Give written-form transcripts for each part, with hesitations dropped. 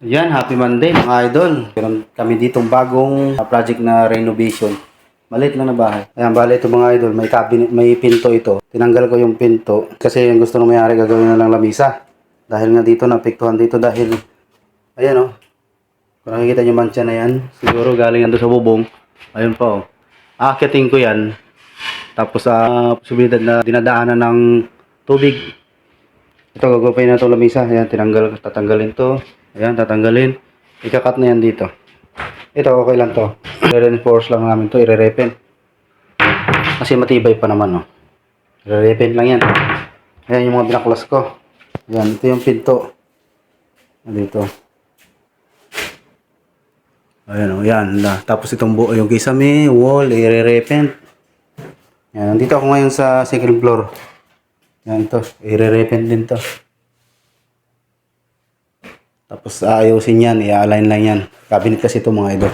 Yan, happy Monday mga idol. Meron kami ditong bagong project na renovation. Maliit lang na bahay. Ayan, bali ito mga idol, may cabinet, may pinto ito. Tinanggal ko yung pinto kasi yung gusto ng may-ari gagawin na lang lamisa. Dahil nga dito napiktuhan dito dahil ayan oh. Kung nakikita nyo mancha na yan, siguro galing yan doon sa bubong. Ayun pa oh. Aakyatin ko yan. Tapos posibilidad na dinadaanan ng tubig. Ito gagawin na itong lamisa. Ayan, tatanggalin to. Ayan, tatanggalin. Ikakat na yan dito. Ito, okay lang to. I-reinforce lang namin to. I-repen. Kasi matibay pa naman, oh. I-repen lang yan. Ayan yung mga binaklas ko. Ayan, ito yung pinto. Dito. Ayan, oh. Yan. Tapos itong buo, yung kisame, wall, i-repen. Ayan, nandito ako ngayon sa second floor. Ayan, ito. I-repen din to. Tapos ayusin yan, i-align lang yan. Cabinet kasi ito mga idol.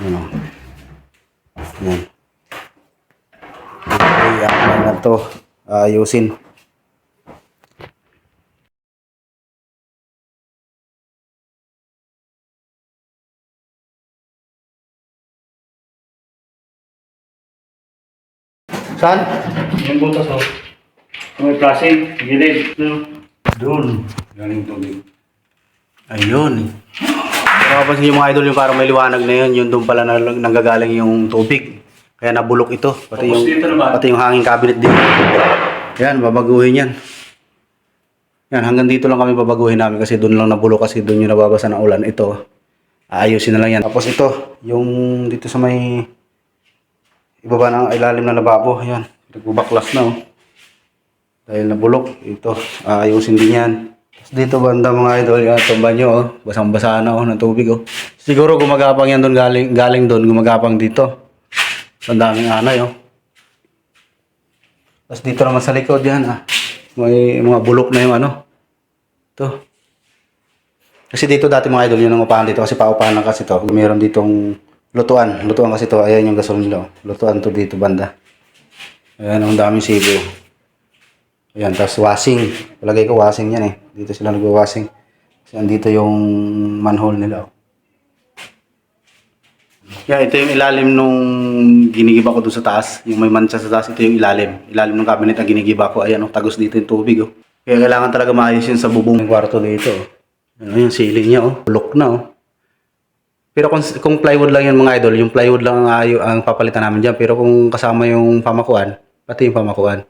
Yan o. Yan. I-align na ito. Ayusin. Saan? Yung butas o. May plastic, gilid. Doon. Galing tubig. Ayun. Pero kapag yung mga idol yung parang may liwanag na yun, yun doon pala nanggagaling yung tubig. Kaya nabulok ito. Pati yung hanging cabinet din. Yan, babaguhin yan. Yan, hanggang dito lang kami babaguhin namin kasi doon lang nabulok kasi doon yung nababasa ng ulan. Ito, aayusin na lang yan. Tapos ito, yung dito sa may ibaba ng ilalim ng lababo. Yan, nagbubaklas na oh. Dahil nabulok, ito, aayusin din yan. Dito banda mga idol, yan itong banyo oh. Basang-basa na oh ng tubig oh. Siguro gumagapang yan doon galing doon, gumagapang dito. Ang daming anay oh. Tapos dito naman sa likod yan ah. May mga bulok na yung ano. Ito. Kasi dito dati mga idol, yun ang upahan dito kasi paupahan lang kasi to. Mayroon ditong lutuan. Lutuan kasi to, ayan yung gasol nila oh. Lutuan to dito banda. Ayan, ang daming sibo. Ayan, tapos washing. Palagay ko washing yan eh. Dito sila nagwa-washing. Kasi andito yung manhole nila. Yan, ito yung ilalim nung ginigiba ko doon sa taas. Yung may mancha sa taas, ito yung ilalim. Ilalim ng cabinet na ginigiba ko. Ayan, tagos dito yung tubig. Oh. Kaya kailangan talaga maayos yun sa bubong ng kwarto dito. Ayan, yung ceiling niya. Oh. Bulok na. Oh. Pero kung plywood lang yan mga idol, yung plywood lang ang papalitan namin dyan. Pero kung kasama yung pamakuan, pati yung pamakuan.